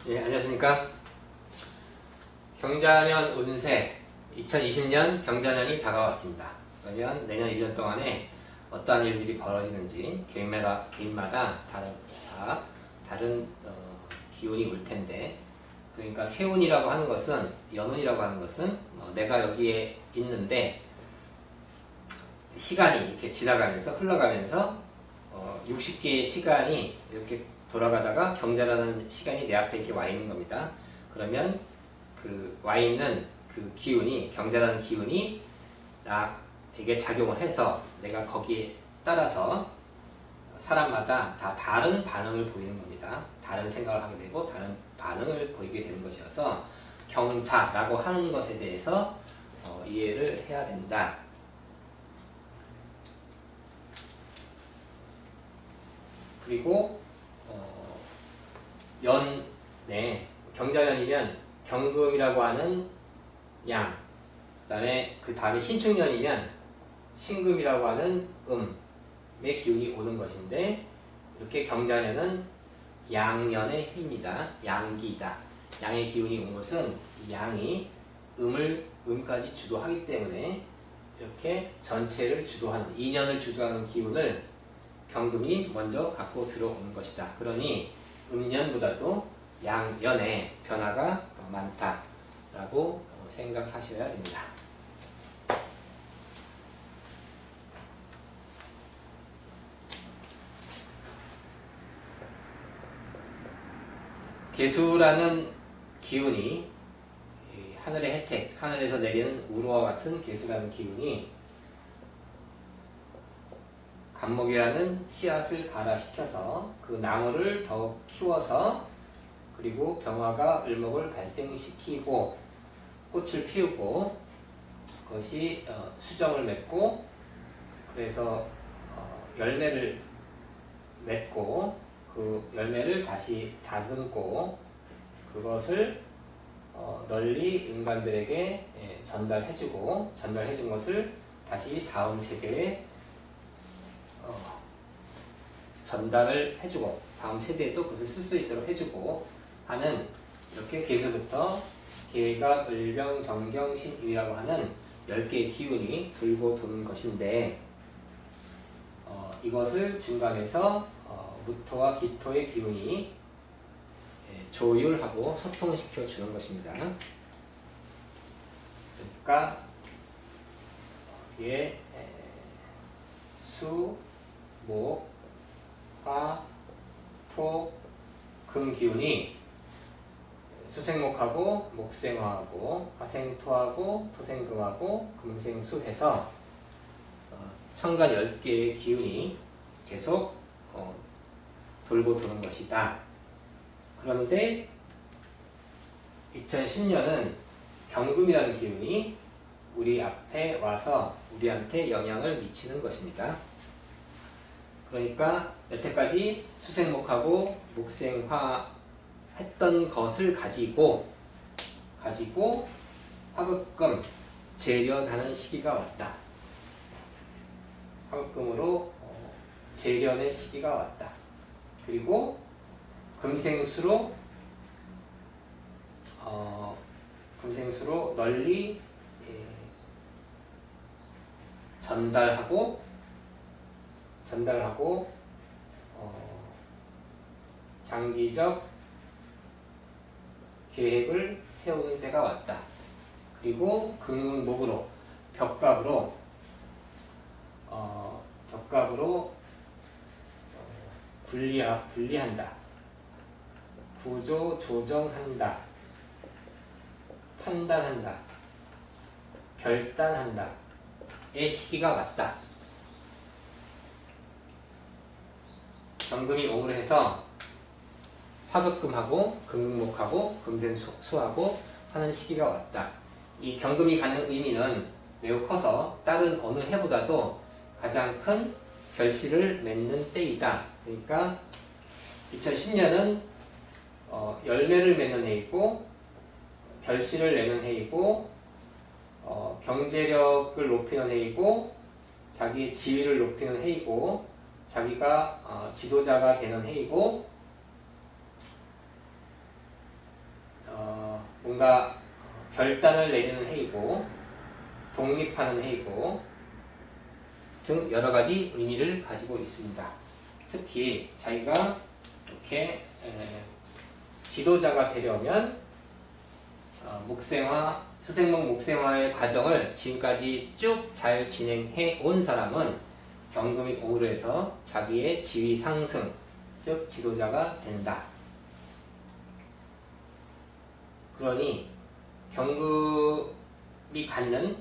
예, 안녕하십니까. 경자년 운세 2020년 경자년이 다가왔습니다. 그러면 내년 1년 동안에 어떠한 일들이 벌어지는지 개인마다 다른 기운이 올 텐데, 그러니까 세운이라고 하는 것은, 연운이라고 하는 것은 내가 여기에 있는데 시간이 이렇게 지나가면서 흘러가면서 60개의 시간이 이렇게 돌아가다가 경자라는 시간이 내 앞에 이렇게 와 있는 겁니다. 그러면 그 와 있는 그 기운이, 경자라는 기운이 나에게 작용을 해서 내가 거기에 따라서 사람마다 다 다른 반응을 보이는 겁니다. 다른 생각을 하게 되고 다른 반응을 보이게 되는 것이어서 경자라고 하는 것에 대해서 이해를 해야 된다. 그리고 연에 경자년이면 경금이라고 하는 양, 그 다음에 신축년이면 신금이라고 하는 음의 기운이 오는 것인데, 이렇게 경자년은 양년의 해입니다. 양기다. 양의 기운이 온 것은 이 양이 음까지 주도하기 때문에 이렇게 전체를 주도하는, 2년을 주도하는 기운을 경금이 먼저 갖고 들어오는 것이다. 그러니 음년보다도 양년의 변화가 더 많다라고 생각하셔야 됩니다. 계수라는 기운이, 하늘의 혜택, 하늘에서 내리는 우루와 같은 계수라는 기운이 간목이라는 씨앗을 발화시켜서 그 나무를 더욱 키워서, 그리고 병화가 을목을 발생시키고 꽃을 피우고 그것이 수정을 맺고, 그래서 열매를 맺고 그 열매를 다시 다듬고 그것을 널리 인간들에게 전달해주고, 전달해준 것을 다시 다음 세대에 전달을 해주고 다음 세대에도 그것을 쓸 수 있도록 해주고 하는, 이렇게 계수부터 계각, 을병, 정경, 신임이라고 하는 10개의 기운이 돌고 도는 것인데, 이것을 중간에서 무토와 기토의 기운이 조율하고 소통시켜 주는 것입니다. 그러니까 이게 수, 목, 화, 토, 금 기운이 수생목하고 목생화하고 화생토하고 토생금하고 금생수해서 천간 10개의 기운이 계속 돌고 도는 것이다. 그런데 2010년은 경금이라는 기운이 우리 앞에 와서 우리한테 영향을 미치는 것입니다. 그러니까 여태까지 수생목하고 목생화 했던 것을 가지고 화급금 재련하는 시기가 왔다. 화급금으로 재련의 시기가 왔다. 그리고 금생수로 널리 전달하고 장기적 계획을 세우는 때가 왔다. 그리고 금목으로 벽갑으로 분리한다. 구조 조정한다. 판단한다. 결단한다. 의 시기가 왔다. 경금이 옹으로 해서 화급금하고 금목하고 금생수하고 하는 시기가 왔다. 이 경금이 갖는 의미는 매우 커서 다른 어느 해보다도 가장 큰 결실을 맺는 때이다. 그러니까 2010년은 열매를 맺는 해이고, 결실을 내는 해이고, 경제력을 높이는 해이고, 자기의 지위를 높이는 해이고, 자기가 지도자가 되는 해이고, 뭔가 결단을 내리는 해이고 독립하는 해이고 등 여러 가지 의미를 가지고 있습니다. 특히 자기가 이렇게 지도자가 되려면 수생목 목생화의 과정을 지금까지 쭉 잘 진행해 온 사람은 경금이 5로 해서 자기의 지위 상승, 즉 지도자가 된다. 그러니 경금이 갖는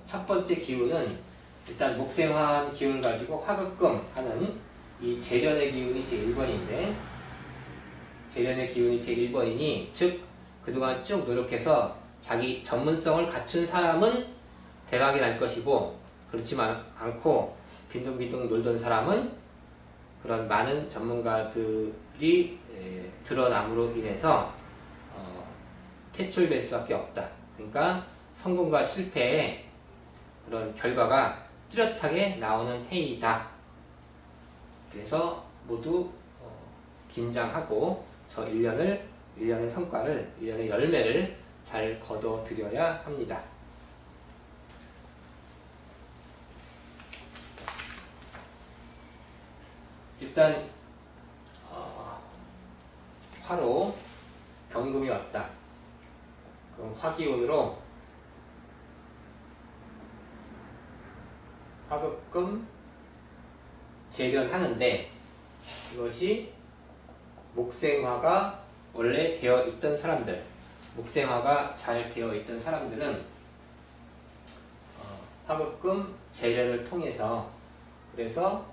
첫 번째 기운은 일단 목생화한 기운을 가지고 화극금 하는 이 재련의 기운이 제1번인데 재련의 기운이 제1번이니 즉 그동안 쭉 노력해서 자기 전문성을 갖춘 사람은 대박이 날 것이고 그렇지만 않고 빈둥빈둥 놀던 사람은 그런 많은 전문가들이 드러남으로 인해서 퇴출될 수밖에 없다. 그러니까 성공과 실패의 그런 결과가 뚜렷하게 나오는 해이다. 그래서 모두 긴장하고 저 1년의 성과를, 1년의 열매를 잘 거둬들여야 합니다. 일단 화로 경금이 왔다. 그럼 화기운으로 화극금 재련하는데 이것이 목생화가 원래 되어 있던 사람들, 목생화가 잘 되어 있던 사람들은 화극금 재련을 통해서 그래서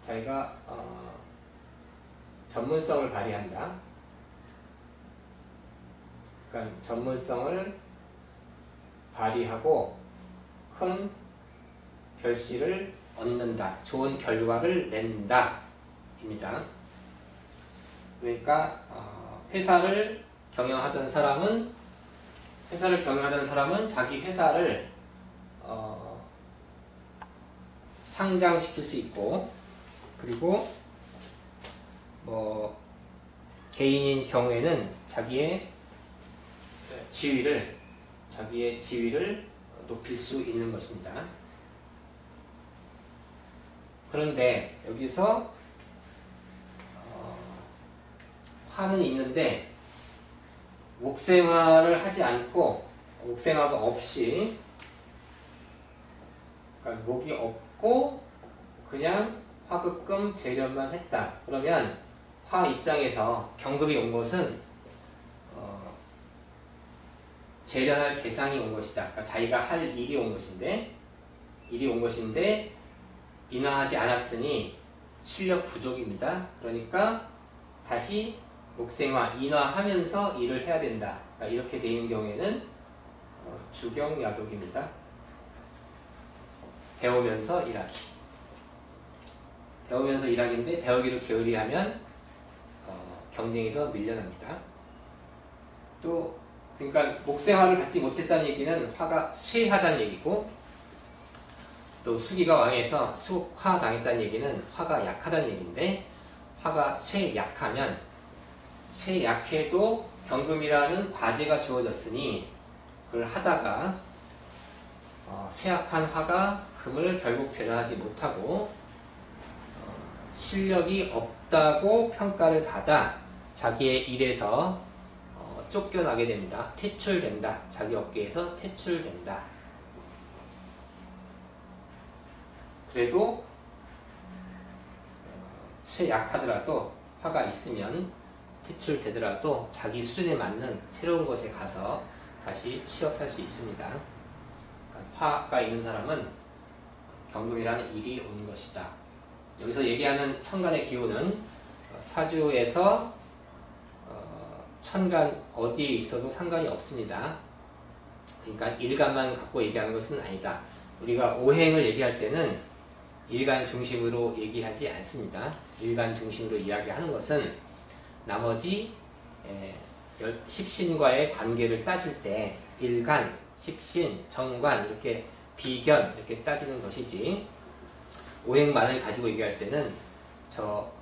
자기가 전문성을 발휘한다. 그러니까 전문성을 발휘하고 큰 결실을 얻는다. 좋은 결과를 낸다. 입니다. 그러니까 회사를 경영하던 사람은 자기 회사를 상장시킬 수 있고 그리고 개인인 경우에는 자기의 지위를 높일 수 있는 것입니다. 그런데 여기서 화는 있는데 목생화를 하지 않고 목생화가 없이 그러니까 목이 없고 그냥 화극금 재련만 했다. 그러면 화 입장에서 경금이 온 것은 재련할 대상이 온 것이다. 그러니까 자기가 할 일이 온 것인데 인하하지 않았으니 실력 부족입니다. 그러니까 다시 목생화 인화하면서 일을 해야 된다. 그러니까 이렇게 되는 경우에는 주경야독입니다. 배우면서 일하기인데 배우기를 게으리하면 경쟁에서 밀려납니다. 또 그러니까 목생화를 갖지 못했다는 얘기는 화가 쇠하다는 얘기고 또 수기가 왕해서 수화 당했다는 얘기는 화가 약하다는 얘기인데 화가 쇠약해도 경금이라는 과제가 주어졌으니 그걸 하다가 쇠약한 화가 금을 결국 재련하지 못하고 실력이 없다고 평가를 받아 자기의 일에서 쫓겨나게 됩니다. 퇴출된다. 자기 업계에서 퇴출된다. 그래도 쇠약하더라도 화가 있으면 퇴출되더라도 자기 수준에 맞는 새로운 곳에 가서 다시 취업할 수 있습니다. 화가 있는 사람은 경금이라는 일이 오는 것이다. 여기서 얘기하는 천간의 기운은 사주에서 천간 어디에 있어도 상관이 없습니다. 그러니까 일간만 갖고 얘기하는 것은 아니다. 우리가 오행을 얘기할 때는 일간 중심으로 얘기하지 않습니다. 일간 중심으로 이야기하는 것은 나머지 십신과의 관계를 따질 때 일간, 십신, 정관 이렇게 비견 이렇게 따지는 것이지 오행만을 가지고 얘기할 때는 저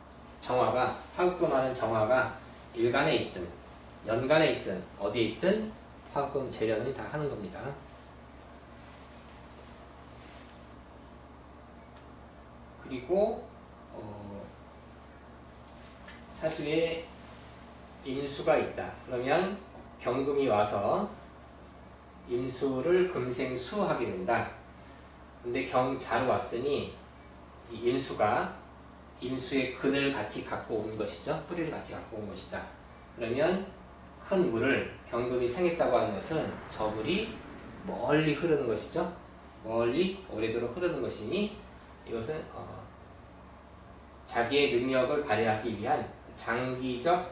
정화가 화극금하는 정화가 일간에 있든 연간에 있든 어디에 있든 화금 재련이 다 하는 겁니다. 그리고 사주에 임수가 있다. 그러면 경금이 와서 임수를 금생수하게 된다. 근데 경자로 왔으니 이 임수가 임수의 근을 같이 갖고 온 것이죠. 뿌리를 같이 갖고 온 것이다. 그러면 큰 물을 경금이 생겼다고 하는 것은 저 물이 멀리 흐르는 것이죠. 멀리 오래도록 흐르는 것이니 이것은 자기의 능력을 발휘하기 위한 장기적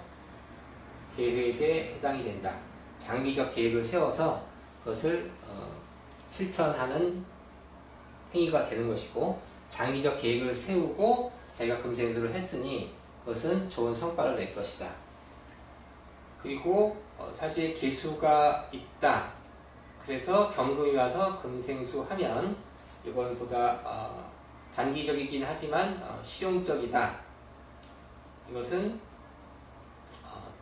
계획에 해당이 된다. 장기적 계획을 세워서 그것을 실천하는 행위가 되는 것이고, 장기적 계획을 세우고 자기가 금생수를 했으니 그것은 좋은 성과를 낼 것이다. 그리고 사주에 계수가 있다. 그래서 경금이 와서 금생수 하면 이건 보다 단기적이긴 하지만 실용적이다. 이것은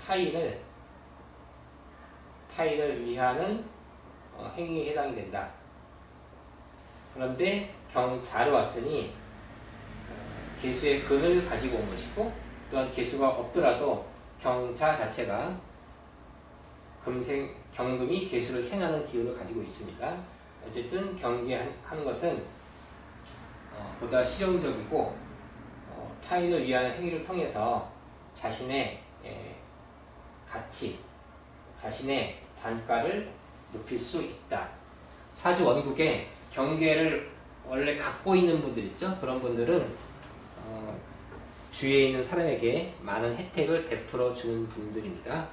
타인을 위하는 행위에 해당이 된다. 그런데 경자로 왔으니 계수의 근을 가지고 온 것이고, 또한 계수가 없더라도 경자 자체가 경금이 계수를 생하는 기운을 가지고 있습니다. 어쨌든 경계하는 것은 보다 실용적이고 타인을 위하는 행위를 통해서 자신의 가치, 자신의 단가를 높일 수 있다. 사주 원국에 경계를 원래 갖고 있는 분들 있죠? 그런 분들은 주위에 있는 사람에게 많은 혜택을 베풀어 주는 분들입니다.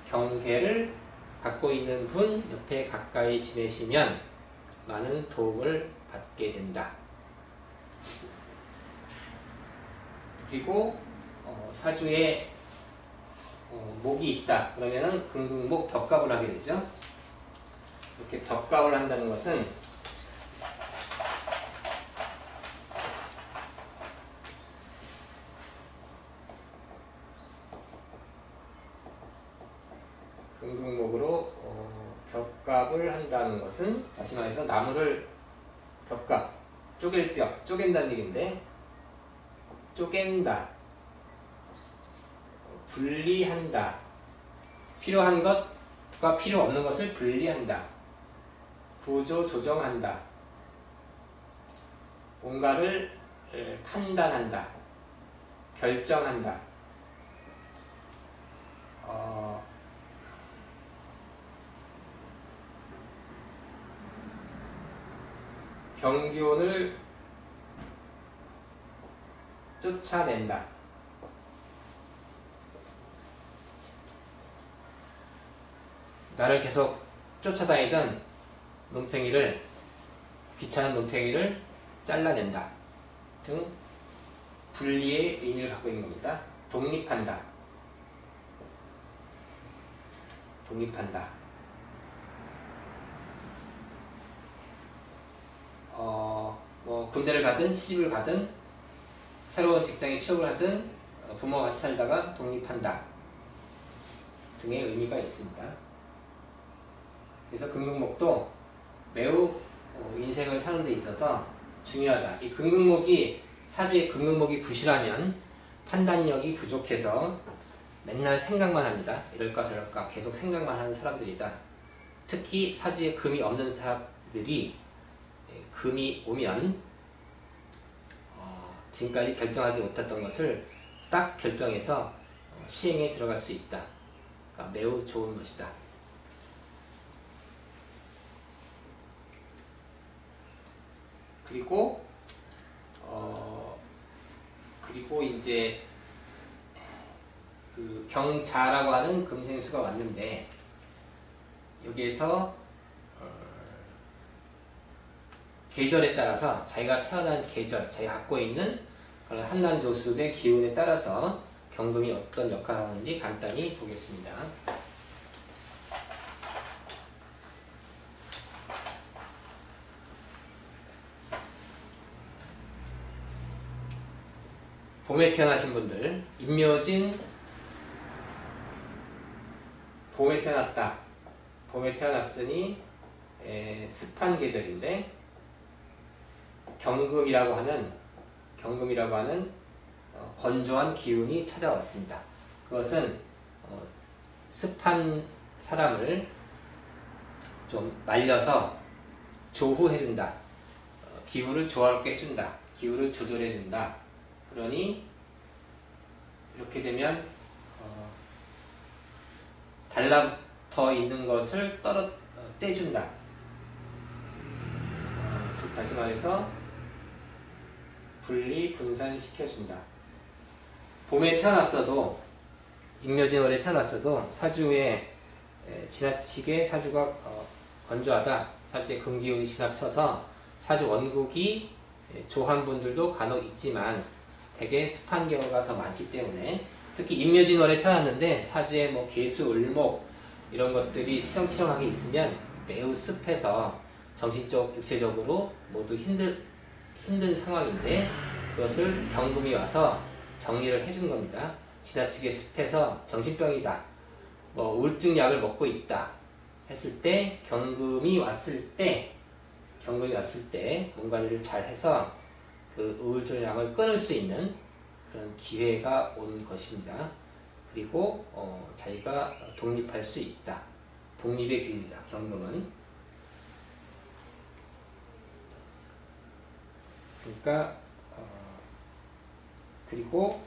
경계를 갖고 있는 분 옆에 가까이 지내시면 많은 도움을 받게 된다. 그리고 사주에 목이 있다. 그러면은 금극목 벽갑을 하게 되죠. 이렇게 벽갑을 한다는 것은 금극목으로 벽갑을 한다는 것은, 다시 말해서 나무를 벽갑, 쪼갤 벽, 쪼갠다는 얘기인데, 쪼갠다, 분리한다, 필요한 것과 필요 없는 것을 분리한다, 구조 조정한다, 뭔가를 판단한다, 결정한다, 병균을 쫓아낸다. 나를 계속 쫓아다니던 눈팽이를, 귀찮은 눈팽이를 잘라낸다 등 분리의 의미를 갖고 있는 겁니다. 독립한다. 독립한다. 뭐 군대를 가든 시집을 가든 새로운 직장에 취업을 하든 부모와 같이 살다가 독립한다 등의 의미가 있습니다. 그래서 금극목도 매우 인생을 사는 데 있어서 중요하다. 이 금극목이, 사주의 금극목이 부실하면 판단력이 부족해서 맨날 생각만 합니다. 이럴까 저럴까 계속 생각만 하는 사람들이다. 특히 사주에 금이 없는 사람들이 금이 오면 지금까지 결정하지 못했던 것을 딱 결정해서 시행에 들어갈 수 있다. 그러니까 매우 좋은 것이다. 그리고 이제 그 경자라고 하는 금생수가 왔는데, 여기에서 계절에 따라서 자기가 태어난 계절, 자기가 갖고 있는 그런 한난조습의 기운에 따라서 경금이 어떤 역할을 하는지 간단히 보겠습니다. 봄에 태어나신 분들, 임묘진 봄에 태어났다. 봄에 태어났으니 습한 계절인데 경금이라고 하는 건조한 기운이 찾아왔습니다. 그것은 습한 사람을 좀 말려서 조후해준다. 기후를 조화롭게 해준다. 기후를 조절해준다. 그러니 이렇게 되면 달라붙어 있는 것을 떼준다. 다시 말해서 분리 분산시켜준다. 봄에 태어났어도 임묘진월에 태어났어도 사주에 지나치게 사주가 건조하다. 사주에 금기운이 지나쳐서 사주 원국이 조한 분들도 간혹 있지만 되게 습한 경우가 더 많기 때문에 특히 임묘진월에 태어났는데 사주에 뭐 계수, 을목 이런 것들이 치렁치렁하게 있으면 매우 습해서 정신적, 육체적으로 모두 힘든 상황인데 그것을 경금이 와서 정리를 해준 겁니다. 지나치게 습해서 정신병이다. 뭐 우울증 약을 먹고 있다. 했을 때 경금이 왔을 때 뭔가를 잘 해서 그 우울증 약을 끊을 수 있는 그런 기회가 온 것입니다. 그리고 자기가 독립할 수 있다. 독립의 기회입니다. 경금은. 그러니까 그리고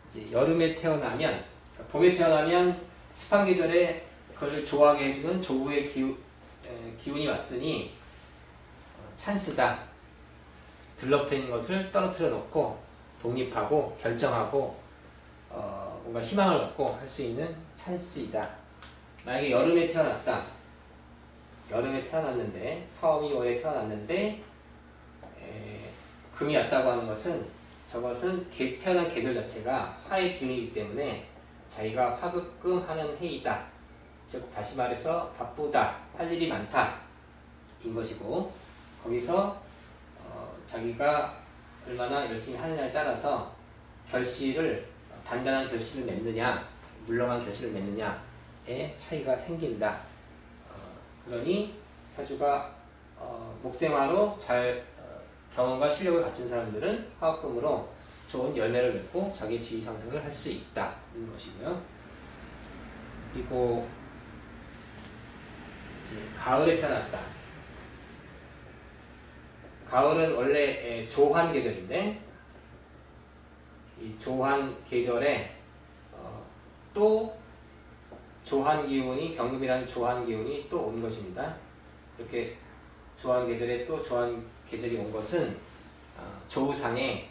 이제 여름에 태어나면 봄에 태어나면 습한 계절에 그걸 좋아하게 해주는 조후의 기운이 왔으니 찬스다. 들러붙어 있는 것을 떨어뜨려 놓고 독립하고 결정하고 뭔가 희망을 갖고 할 수 있는 찬스이다. 만약에 여름에 태어났는데 서음이 월에 태어났는데 금이 왔다고 하는 것은 저것은 태어난 계절 자체가 화의 기운이기 때문에 자기가 화급금하는 해이다. 즉 다시 말해서 바쁘다. 할 일이 많다. 인 것이고 거기서 자기가 얼마나 열심히 하느냐에 따라서 단단한 결실을 맺느냐 물렁한 결실을 맺느냐에 차이가 생긴다. 그러니 사주가 목생화로 잘 경험과 실력을 갖춘 사람들은 화합금으로 좋은 열매를 맺고 자기 지위 상승을 할 수 있다는 것이고요. 그리고 이제 가을에 태어났다. 가을은 원래 조한 계절인데 이 조한 계절에 또 조한 기운이 경금이라는 조한 기운이 또 온 것입니다. 이렇게 조한 계절에 또 조한 계절이 온 것은 조우상에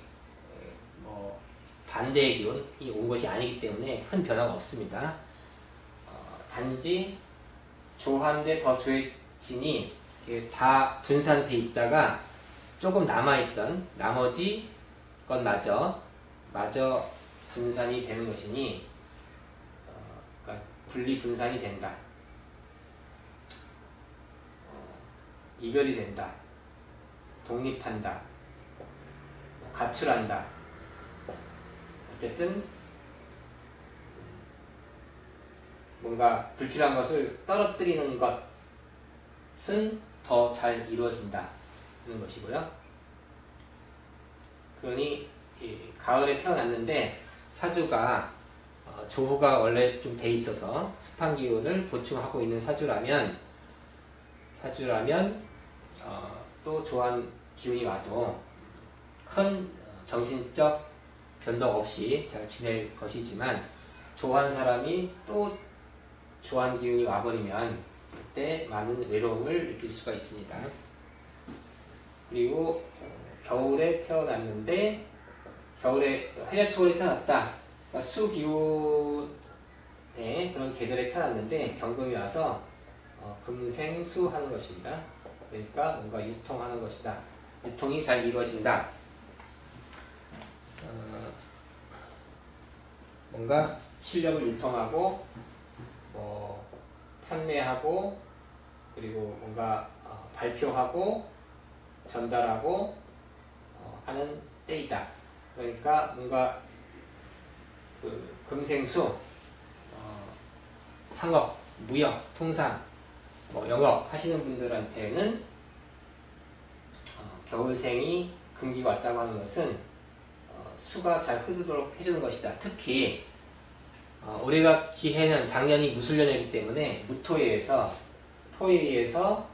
뭐 반대의 기운이 온 것이 아니기 때문에 큰 변화가 없습니다. 단지 조한데 더 조해진이 다 분산돼 있다가 조금 남아있던 나머지 것마저 분산이 되는 것이니 그러니까 분리 분산이 된다. 이별이 된다. 독립한다. 가출한다. 어쨌든 뭔가 불필요한 것을 떨어뜨리는 것은 더 잘 이루어진다는 것이고요. 그러니 가을에 태어났는데 사주가 조후가 원래 좀 돼 있어서 습한 기운을 보충하고 있는 사주라면 또 조한 기운이 와도 큰 정신적 변동 없이 잘 지낼 것이지만 조한 사람이 또 조한 기운이 와버리면 그때 많은 외로움을 느낄 수가 있습니다. 그리고 겨울에 태어났는데 겨울에 해자초월에 태어났다. 그러니까 수기운의 그런 계절에 태어났는데 경금이 와서 금생수하는 것입니다. 그러니까 뭔가 유통하는 것이다. 유통이 잘 이루어진다. 뭔가 실력을 유통하고 판매하고 그리고 뭔가 발표하고 전달하고 하는 때이다. 그러니까 뭔가 그 금생수 상업, 무역, 통상, 뭐 영업 하시는 분들한테는 겨울생이 금기가 왔다고 하는 것은 수가 잘 흐르도록 해주는 것이다. 특히 올해가 기해는 작년이 무술년이기 때문에 무토에 의해서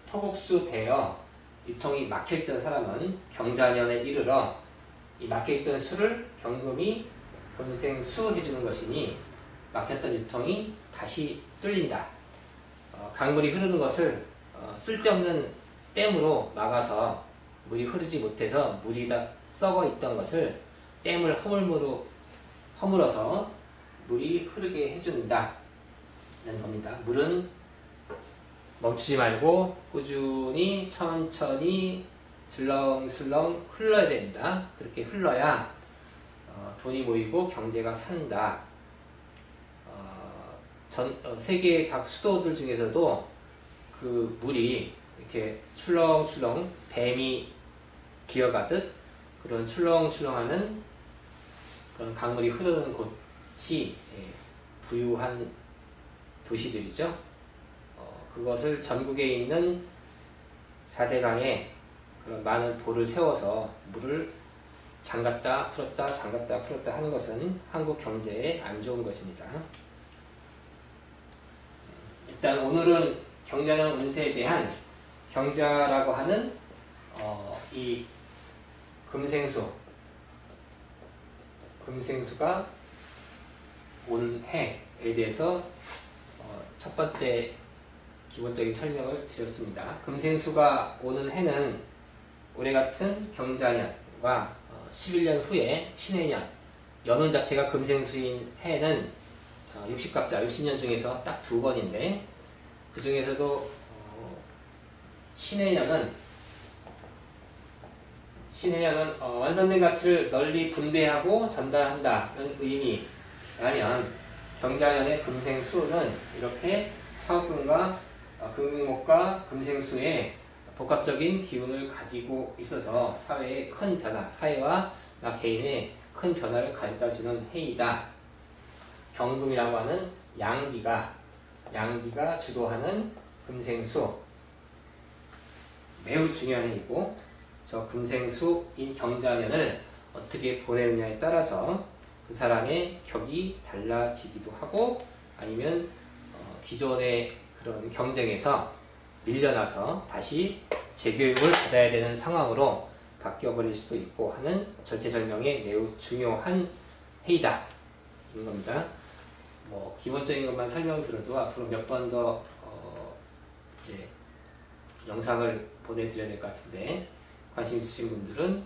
토국수 되어 유통이 막혀있던 사람은 경자년에 이르러 이 막혀있던 수를 경금이 금생수 해주는 것이니 막혔던 유통이 다시 뚫린다. 강물이 흐르는 것을 쓸데없는 댐으로 막아서 물이 흐르지 못해서 물이 다 썩어 있던 것을 댐을 허물어서 물이 흐르게 해준다는 겁니다. 물은 멈추지 말고 꾸준히 천천히 슬렁슬렁 흘러야 됩니다. 그렇게 흘러야 돈이 모이고 경제가 산다. 세계 각 수도들 중에서도 그 물이 이렇게 출렁출렁 뱀이 기어가듯 그런 출렁출렁하는 그런 강물이 흐르는 곳이 부유한 도시들이죠. 그것을 전국에 있는 4대강에 그런 많은 돌을 세워서 물을 잠갔다 풀었다 잠갔다 풀었다 하는 것은 한국 경제에 안 좋은 것입니다. 일단 오늘은 경자년 운세에 대한 경자라고 하는 이 금생수가 온 해에 대해서 첫 번째 기본적인 설명을 드렸습니다. 금생수가 오는 해는 올해 같은 경자년과 11년 후에 신해년, 연운 자체가 금생수인 해는 60갑자, 60년 중에서 딱 2번인데 그 중에서도 신해년은 완성된 가치를 널리 분배하고 전달한다는 의미라면 경자년의 금생수는 이렇게 사업금과 금목과 금생수의 복합적인 기운을 가지고 있어서 사회의 큰 변화, 사회와 나 개인의 큰 변화를 가져다주는 해이다. 경금이라고 하는 양기가 주도하는 금생수 매우 중요한 해이고 저 금생수인 경자년을 어떻게 보내느냐에 따라서 그 사람의 격이 달라지기도 하고 아니면 기존의 그런 경쟁에서 밀려나서 다시 재교육을 받아야 되는 상황으로 바뀌어버릴 수도 있고 하는 절체절명의 매우 중요한 해이다. 이런 겁니다. 뭐 기본적인 것만 설명드려도 앞으로 몇 번 더 이제 영상을 보내드려야 될 것 같은데 관심 있으신 분들은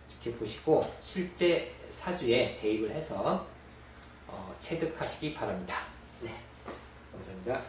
지켜보시고 실제 사주에 대입을 해서 체득하시기 바랍니다. 네, 감사합니다.